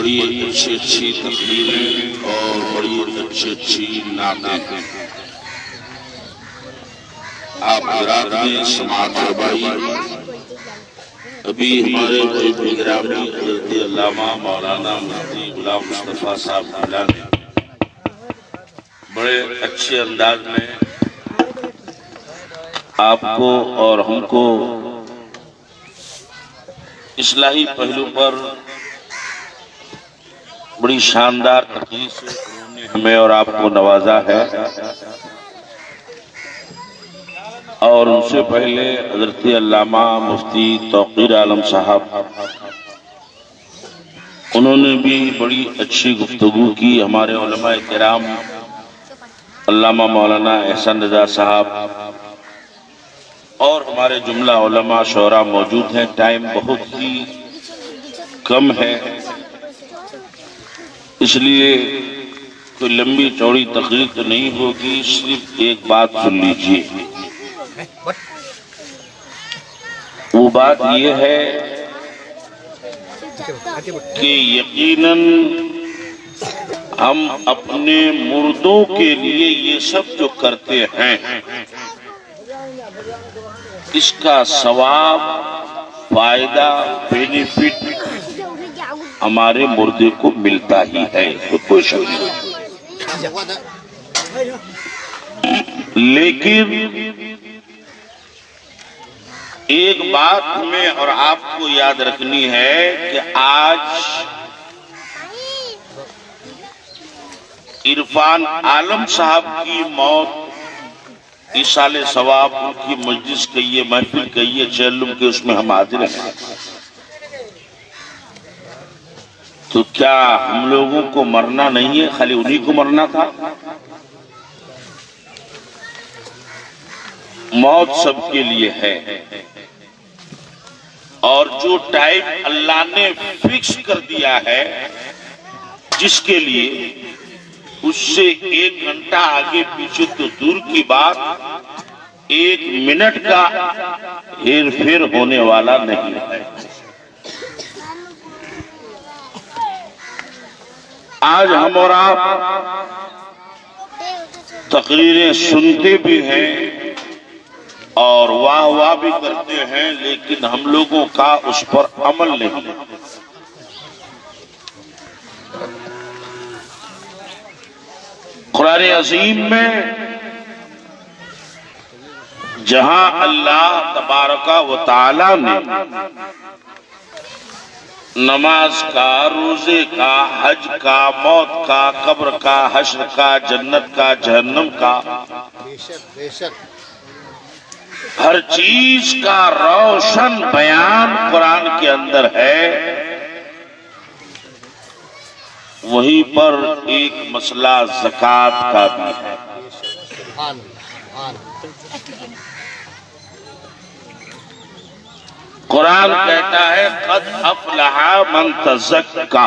बड़ी अच्छी अच्छी तकरीरें और बड़ी अच्छी अच्छी नातें आप हज़रात ने समाअत फरमाई। अभी हमारे भाई गिरामी हज़रत अल्लामा मौलाना मुफ्ती गुलाम मुस्तफ़ा साहब गिला ने बड़े अच्छे अंदाज में आपको और हमको इस्लाही पहलू पर बड़ी शानदार तकरीर से उन्होंने हमें और आपको नवाजा है। और उनसे पहले हज़रत अल्लामा मुफ्ती तौक़ीर आलम साहब, उन्होंने भी बड़ी अच्छी गुफ्तगू की। हमारे उलमा किराम अल्लामा मौलाना एहसन रज़ा साहब और हमारे जुमला उलमा शोरा मौजूद हैं। टाइम बहुत ही कम है, इसलिए कोई लंबी चौड़ी तकरीर तो नहीं होगी। सिर्फ एक बात सुन लीजिए। वो बात ये है कि यकीनन हम अपने मुर्दों के लिए ये सब जो करते हैं, इसका सवाब, फायदा, बेनिफिट हमारे मुर्दे को मिलता ही है, तो कोई शक नहीं। लेकिन एक बात हमें और आपको याद रखनी है कि आज इरफान आलम साहब की मौत, इसाले सवाब, उनकी मजलिस कहिए, महफिल कहिए, चैलुम के, उसमें हम हाजिर हैं। तो क्या हम लोगों को मरना नहीं है, खाली उन्हीं को मरना था? मौत सबके लिए है। और जो टाइम अल्लाह ने फिक्स कर दिया है जिसके लिए, उससे 1 घंटा आगे पीछे तो दूर की बात, 1 मिनट का हेर फेर होने वाला नहीं है। आज हम और आप तकरीरें सुनते भी हैं और वाह वाह भी करते हैं, लेकिन हम लोगों का उस पर अमल नहीं है। कुरान अज़ीम में जहां अल्लाह तबारका व तआला ने नमाज का, रोजे का, हज का, मौत का, कब्र का, हश्र का, जन्नत का, जहन्नम का, बेशक हर चीज का रोशन बयान कुरान के अंदर है। वहीं पर एक मसला ज़कात का भी है। कुरान कहता है क़द अफ़लहा मन तज़क्का,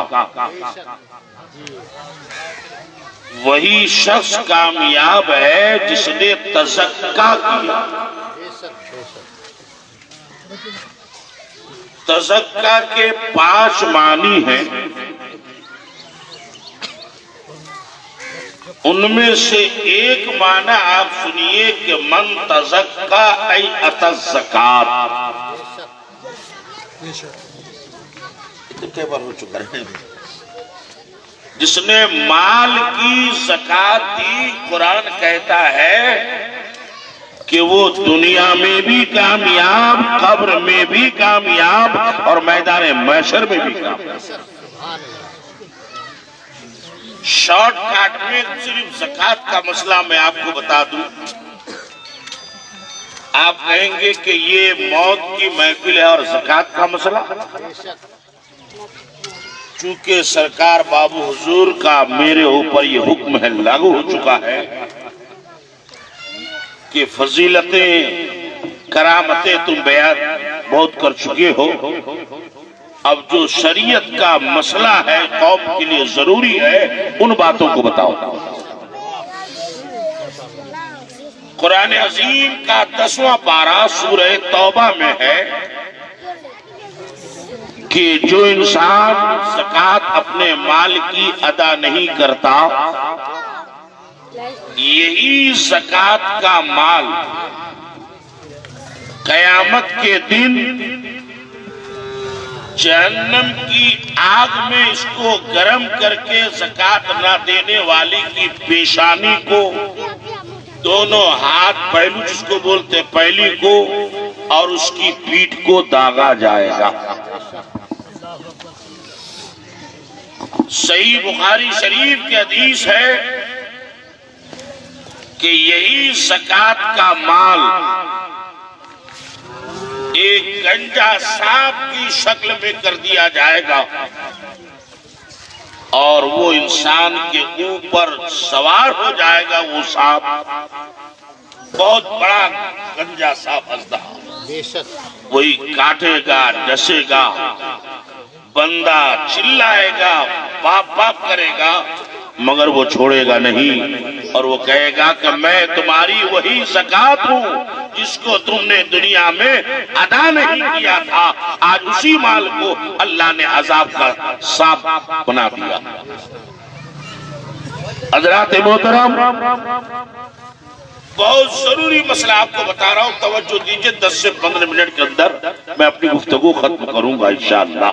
वही शख्स कामयाब है जिसने तज़क्का किया। तज़क्का के 5 मानी हैं, उनमें से एक माना आप सुनिए कि मन तज़क्का ऐ अतज़ ज़कात। तो कई बार हो चुका है। जिसने माल की ज़कात दी, कुरान कहता है कि वो दुनिया में भी कामयाब, कब्र में भी कामयाब और मैदान महशर में भी कामयाब। शॉर्टकट में सिर्फ ज़कात का मसला मैं आपको बता दूं। आप कहेंगे कि ये मौत की महफिल है और ज़कात का मसला। चूंकि सरकार बाबू हुजूर का मेरे ऊपर ये हुक्म है, लागू हो चुका है कि फजीलतें, करामतें तुम बयान बहुत कर चुके हो। अब जो शरीयत का मसला है, कौम के लिए जरूरी है, उन बातों को बताओ। कुरान अजीम का 10वां पारा सूरह तौबा में है कि जो इंसान ज़कात अपने माल की अदा नहीं करता, यही ज़कात का माल क़यामत के दिन जहन्नम की आग में इसको गर्म करके ज़कात ना देने वाली की पेशानी को, दोनों हाथ पहलू जिसको बोलते पहली को, और उसकी पीठ को दागा जाएगा। सही बुखारी शरीफ की हदीस है कि यही ज़कात का माल एक गंजा सांप की शक्ल में कर दिया जाएगा और वो इंसान के ऊपर सवार हो जाएगा। वो सांप बहुत बड़ा गंजा सांप हंसता, वही काटेगा, डसेगा, बंदा चिल्लाएगा, बाप बाप करेगा, मगर वो छोड़ेगा नहीं और वो कहेगा कि मैं तुम्हारी वही ज़कात हूँ जिसको तुमने दुनिया में अदा नहीं किया था। आज उसी माल को अल्लाह ने अजाब का सांप बना दिया। हज़रात मोहतरम, बहुत जरूरी मसला आपको बता रहा हूँ, तवज्जो दीजिए। 10 से 15 मिनट के अंदर मैं अपनी गुफ्तगू खत्म करूंगा इंशाअल्लाह।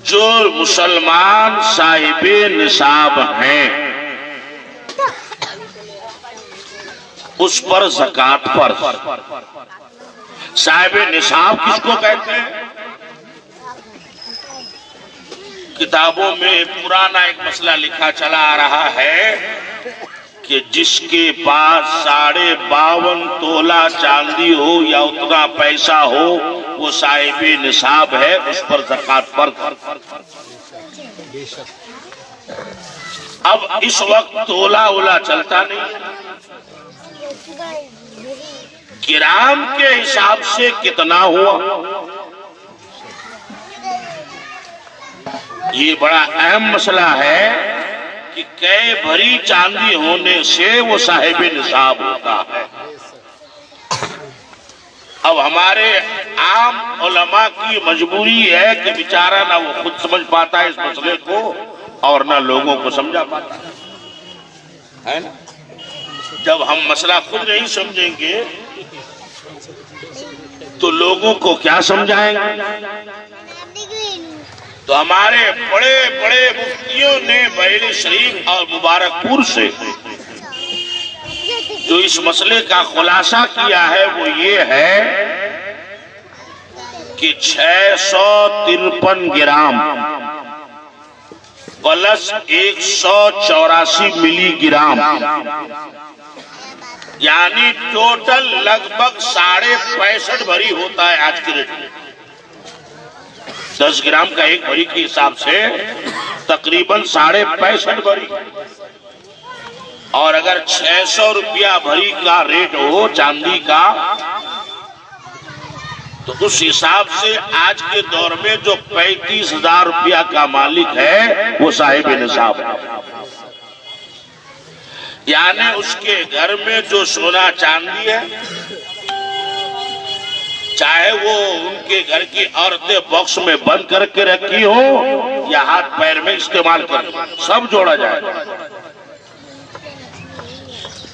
जो मुसलमान साहिबे निसाब हैं, उस पर ज़कात फर्ज। साहिबे निसाब किसको कहते हैं? किताबों में पुराना एक मसला लिखा चला आ रहा है कि जिसके पास 52.5 तोला चांदी हो या उतना पैसा हो, वो साहिबे निसाब है, उस पर ज़कात फर्ज। अब इस वक्त तोला ओला चलता नहीं, ग्राम के हिसाब से कितना हुआ, ये बड़ा अहम मसला है कि कै भरी चांदी होने से वो साहिबे निसाब होता है। अब हमारे आम उलमा की मजबूरी है कि बेचारा ना वो खुद समझ पाता है इस मसले को और ना लोगों को समझा पाता है ना। जब हम मसला खुद नहीं समझेंगे तो लोगों को क्या समझाएंगे। तो हमारे बड़े बड़े मुफ्तियों ने बरेली शरीफ और मुबारकपुर से जो इस मसले का खुलासा किया है वो ये है कि 653 ग्राम प्लस 184 मिलीग्राम, यानी टोटल लगभग 65.5 भरी होता है आज के रेट में। 10 ग्राम का एक भरी के हिसाब से तकरीबन 65.5 भरी, और अगर 600 रुपया भरी का रेट हो चांदी का, तो उस हिसाब से आज के दौर में जो 35,000 रुपया का मालिक है वो साहिब निसाब है। यानी उसके घर में जो सोना चांदी है, चाहे वो उनके घर की औरतें बॉक्स में बंद करके रखी हो या हाथ पैर में इस्तेमाल कर, सब जोड़ा जाएगा।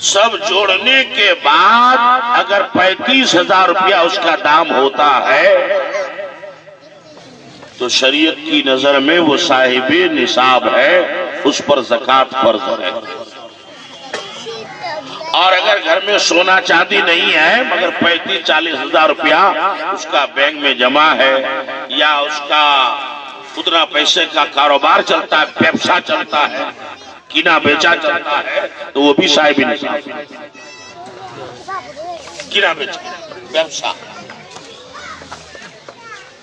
सब जोड़ने के बाद अगर 35,000 रुपया उसका दाम होता है तो शरीयत की नजर में वो साहिबे निसाब है, उस पर ज़कात फर्ज है। और अगर घर में सोना चांदी नहीं है मगर 35-40 हजार रुपया उसका बैंक में जमा है या उसका उतना पैसे का कारोबार चलता है, व्यवसाय चलता है, किना बेचा चलता है, तो वो भी साहिब निसाब। किना बेचा व्यवसाय।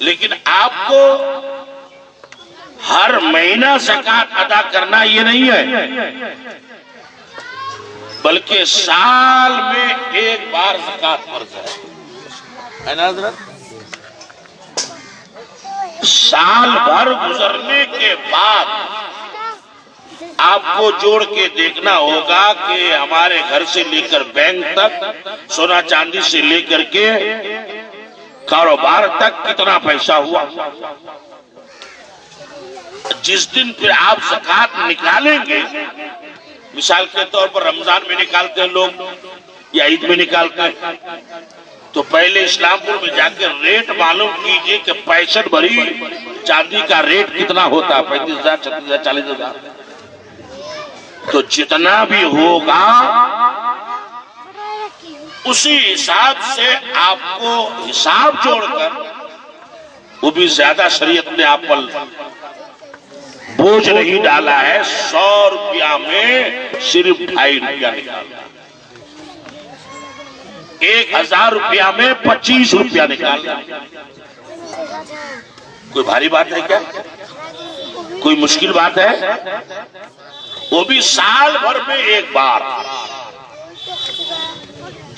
लेकिन आपको हर महीना ज़कात अदा करना ये नहीं है, बल्कि साल में एक बार ज़कात फर्ज है ना हज़रत। साल भर गुजरने के बाद आपको जोड़ के देखना होगा कि हमारे घर से लेकर बैंक तक, सोना चांदी से लेकर के कारोबार तक कितना पैसा हुआ। जिस दिन फिर आप ज़कात निकालेंगे, मिसाल के तौर पर रमजान में निकालते हैं लोग या ईद में निकालते हैं, तो पहले इस्लामपुर में जाकर रेट मालूम कीजिए कि 65 भरी चांदी का रेट कितना होता है, 35,000, 36,000, 40,000। तो जितना भी होगा उसी हिसाब से आपको हिसाब जोड़कर, वो भी ज्यादा शरीयत ने आप पर बोझ नहीं डाला है। 100 रुपया में सिर्फ 2.5 रुपया निकालना, 1000 रुपया में 25 रुपया निकालना। कोई भारी बात है क्या? कोई मुश्किल बात है? वो भी साल भर में एक बार।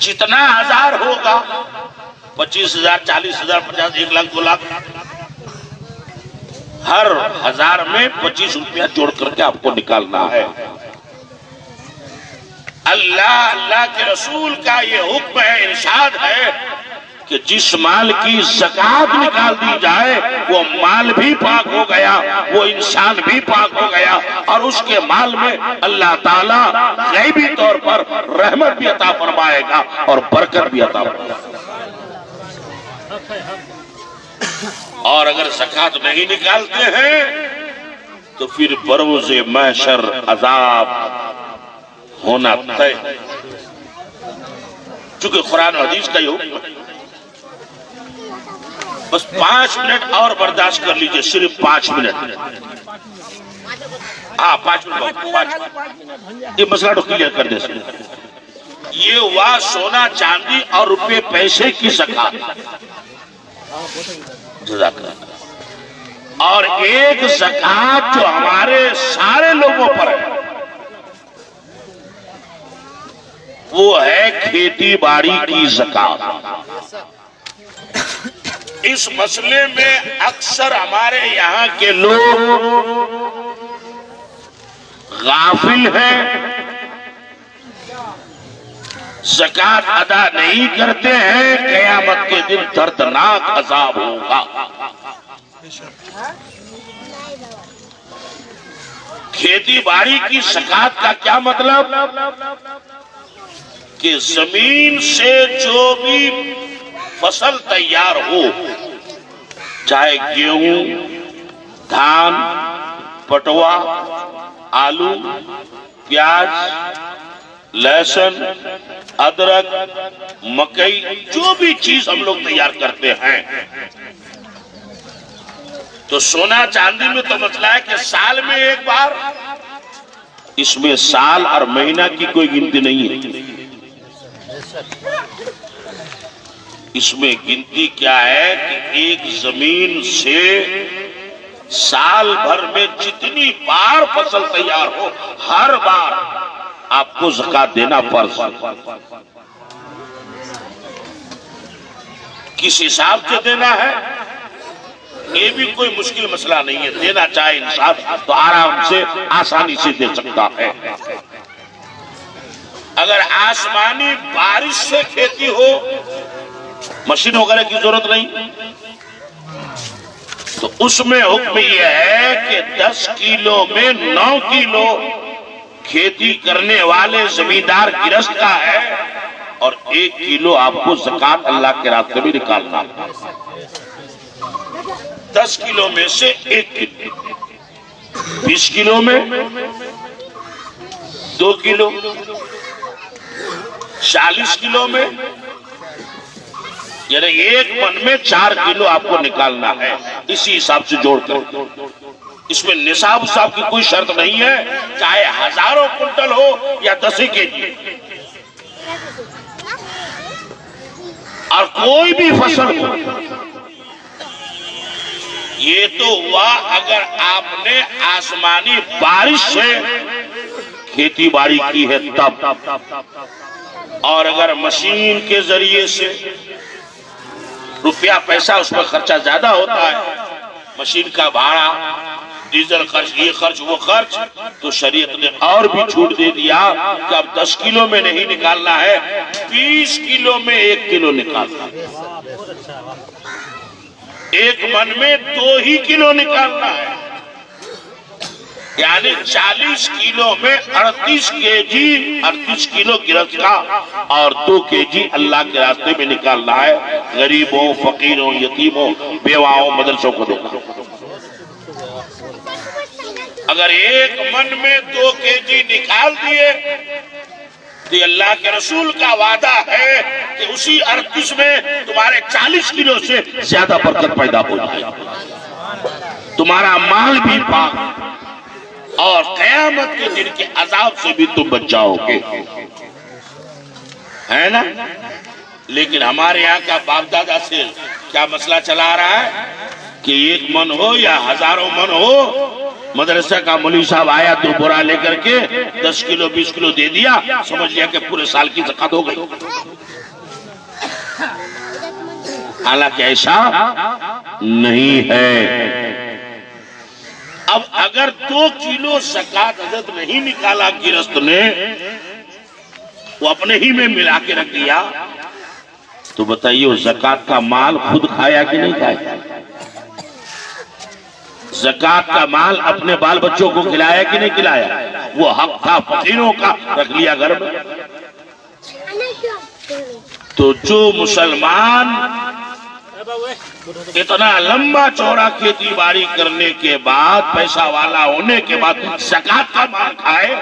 जितना 1000 होगा, 25,000, 40,000, 50, 1 लाख, 2 लाख, हर 1000 में 25 रुपया जोड़ करके आपको निकालना है। अल्लाह के रसूल का ये हुक्म है, इरशाद है कि जिस माल की ज़कात निकाल दी जाए वो माल भी पाक हो गया, वो इंसान भी पाक हो गया, और उसके माल में अल्लाह ताला गैबी तौर पर रहमत भी अता फरमाएगा और बरकत भी अता फरमाएगा। और अगर ज़कात नहीं निकालते हैं तो फिर बरोज़े महशर अजाब होना तय। चूंकि कुरान और हदीस का ये हुक्म है। बस 5 मिनट और बर्दाश्त कर लीजिए, सिर्फ 5 मिनट। हाँ, 5 मिनट, ये मसला तो क्लियर कर दे। ये हुआ सोना चांदी और रुपए पैसे की ज़कात, और एक ज़कात जो हमारे सारे लोगों पर है वो है खेती बाड़ी की ज़कात। इस मसले में अक्सर हमारे यहाँ के लोग गाफिल हैं, ज़कात अदा नहीं करते हैं। क़यामत के दिन दर्दनाक अज़ाब होगा। खेती बाड़ी की ज़कात का क्या मतलब? कि जमीन से जो भी फसल तैयार हो, चाहे गेहूं, धान, पटवा, आलू, प्याज, लहसुन, अदरक, मकई, जो भी चीज हम लोग तैयार करते हैं, तो सोना चांदी में तो मसला है कि साल में एक बार। इसमें साल और महीना की कोई गिनती नहीं है। इसमें गिनती क्या है कि एक जमीन से साल भर में जितनी बार फसल तैयार हो, हर बार आपको ज़कात देना पड़ता। किस हिसाब से देना है ये भी कोई मुश्किल मसला नहीं है। देना चाहे इंसान तो आराम से, आसानी से दे सकता है। अगर आसमानी बारिश से खेती हो, मशीन वगैरह की जरूरत नहीं, तो उसमें हुक्म यह है कि 10 किलो में 9 किलो खेती करने वाले जमींदार गिरस्त का है, और 1 किलो आपको ज़कात अल्लाह के रास्ते में निकालना है। 10 किलो में से 1 किलो, 20 किलो में 2 किलो, 40 किलो में, यानी एक मन में 4 किलो आपको निकालना है। इसी हिसाब से जोड़कर, इसमें निसाब साहब की कोई शर्त नहीं है, चाहे हजारों कुंटल हो या 10 केजी, और कोई भी फसल हो। ये तो हुआ अगर आपने आसमानी बारिश से खेती बाड़ी की है तब, और अगर मशीन के जरिए से रुपया पैसा उसमें खर्चा ज्यादा होता है, मशीन का भाड़ा, डीजल खर्च, ये खर्च वो खर्च, तो शरीयत ने और भी छूट दे दिया कि अब 10 किलो में नहीं निकालना है, 20 किलो में 1 किलो निकालना है। एक मन में 2 ही किलो निकालना है, यानी 40 किलो में 38 किलो गिरफ्त का और 2 केजी अल्लाह के रास्ते में निकालना है। गरीबों, फकीरों, यतीमों, बेवाओं, मदरसों को देना। अगर एक मन में 2 केजी निकाल दिए तो अल्लाह के रसूल का वादा है कि उसी 38 में तुम्हारे 40 किलो से ज्यादा बरकत पैदा हो जाएगी, तुम्हारा माल भी पाक और कयामत के दिन के अजाब से भी तुम बच जाओगे, है ना। लेकिन हमारे यहाँ का बाप दादा से क्या मसला चला रहा है कि 1 मन हो या हजारों मन हो, मदरसा का मौलवी साहब आया तो बोरा लेकर के 10 किलो 20 किलो दे दिया, समझ लिया कि पूरे साल की ज़कात हो गई। हालांकि ऐसा नहीं है। अब अगर 2 किलो ज़कात हजरत नहीं निकाला गिरस्त ने, वो अपने ही में मिला के रख दिया, तो बताइए वो ज़कात का माल खुद खाया कि नहीं खाया? ज़कात का माल अपने बाल बच्चों को खिलाया कि नहीं खिलाया? वो हक था फकीरों का, रख लिया घर में। तो जो मुसलमान इतना लंबा चौड़ा खेती बाड़ी करने के बाद, पैसा वाला होने के बाद ज़कात का माल खाए,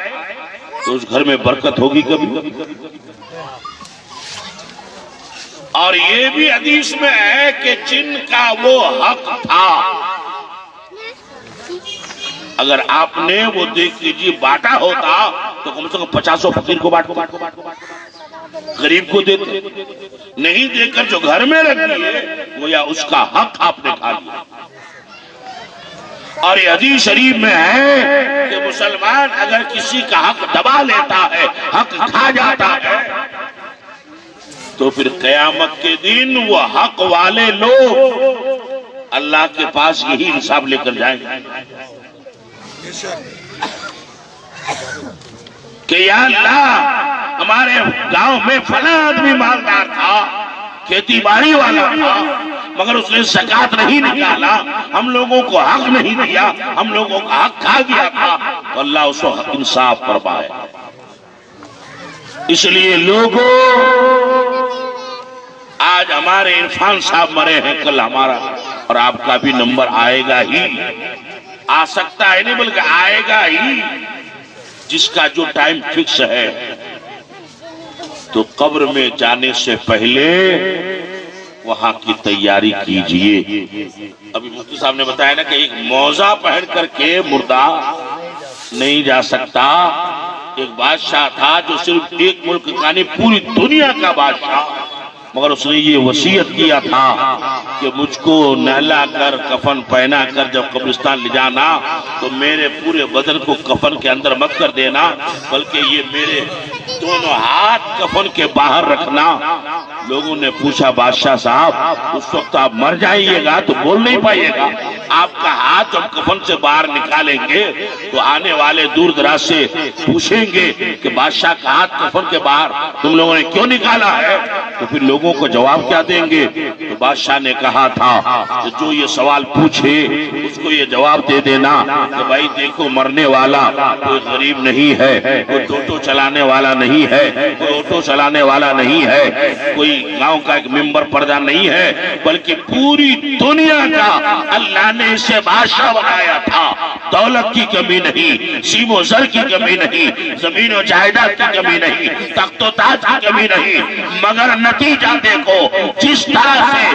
तो उस घर में बरकत होगी कभी? और ये भी हदीस में है कि जिनका वो हक था, अगर आपने वो देख लीजिए बांटा होता तो कम से कम 50 फकीर को बांटो, गरीब को देते। नहीं देकर जो घर में रख दिए, वो या उसका हक आपने खा लिया। और ये हदीस शरीफ में है कि मुसलमान अगर किसी का हक दबा लेता है, हक खा जाता है, तो फिर कयामत के दिन वो हक वाले लोग अल्लाह के पास यही हिसाब लेकर जाएंगे कि या अल्लाह, हमारे गांव में फला आदमी मालदार था, खेती बाड़ी वाला था, मगर उसने ज़कात नहीं निकाला, हम लोगों को हक नहीं दिया, हम लोगों का हक खा गया था, तो अल्लाह उसको इंसाफ फरमाए। इसलिए लोगों, आज हमारे इरफान साहब मरे हैं, कल हमारा और आपका भी नंबर आएगा ही, आ सकता है नहीं बल्कि आएगा ही, जिसका जो टाइम फिक्स है। तो कब्र में जाने से पहले वहां की तैयारी कीजिए। अभी मुफ्ती साहब ने बताया ना कि एक मौजा पहन करके मुर्दा नहीं जा सकता। एक बादशाह था जो सिर्फ एक मुल्क का नहीं, पूरी दुनिया का बादशाह, मगर उसने ये वसीयत किया था कि मुझको नहला कर, कफन पहना कर जब कब्रिस्तान ले जाना, तो मेरे पूरे बदन को कफन के अंदर मत कर देना, बल्कि ये मेरे दोनों हाथ कफन के बाहर रखना। लोगों ने पूछा, बादशाह साहब उस वक्त आप मर जाइएगा तो बोल नहीं पाइएगा, आपका हाथ जब कफन से बाहर निकालेंगे तो आने वाले दूर दराज से पूछेंगे कि बादशाह का हाथ कफन के बाहर तुम लोगों ने क्यों निकाला है? तो फिर लोगों को जवाब क्या देंगे? तो बादशाह ने कहा था कि जो ये सवाल पूछे उसको ये जवाब दे देना कि भाई देखो, मरने वाला कोई गरीब नहीं है, कोई टोटो चलाने वाला नहीं है, कोई ऑटो चलाने वाला नहीं है, कोई गांव का एक मेंबर प्रधान नहीं है, बल्कि पूरी दुनिया का अल्लाह ने इसे बादशाह बनाया था। दौलत की कमी नहीं, सीमो जर की कमी नहीं, जमीन और जायदाद की कमी नहीं, तख्तो ताज की कमी नहीं, मगर नतीजा देखो, जिस तरह से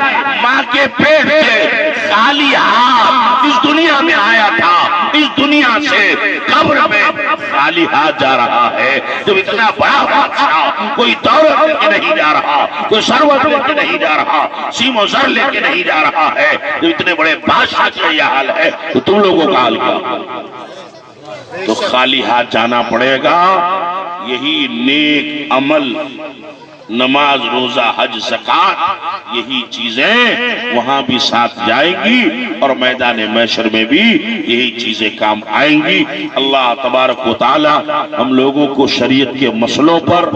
माँ के पेट से खाली हाथ इस दुनिया में आया था, इस दुनिया से कब्र में खाली हाथ जा रहा है। जब इतना बड़ा बादशाह कोई दौलत लेके नहीं जा रहा, कोई सरवत लेके नहीं जा रहा, सीमो जर लेके नहीं जा रहा है, जब इतने बड़े बादशाह का यह हाल है, तो तुम लोगों का हाल क्या? तो खाली हाथ जाना पड़ेगा। यही नेक अमल, नमाज, रोजा, हज, ज़कात, यही चीजें वहां भी साथ जाएंगी और मैदान महशर में भी यही चीजें काम आएंगी। अल्लाह तबारक व तआला हम लोगों को शरीयत के मसलों पर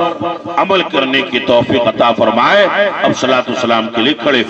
अमल करने की तौफीक अता फरमाए। अब सलातो सलाम के लिए खड़े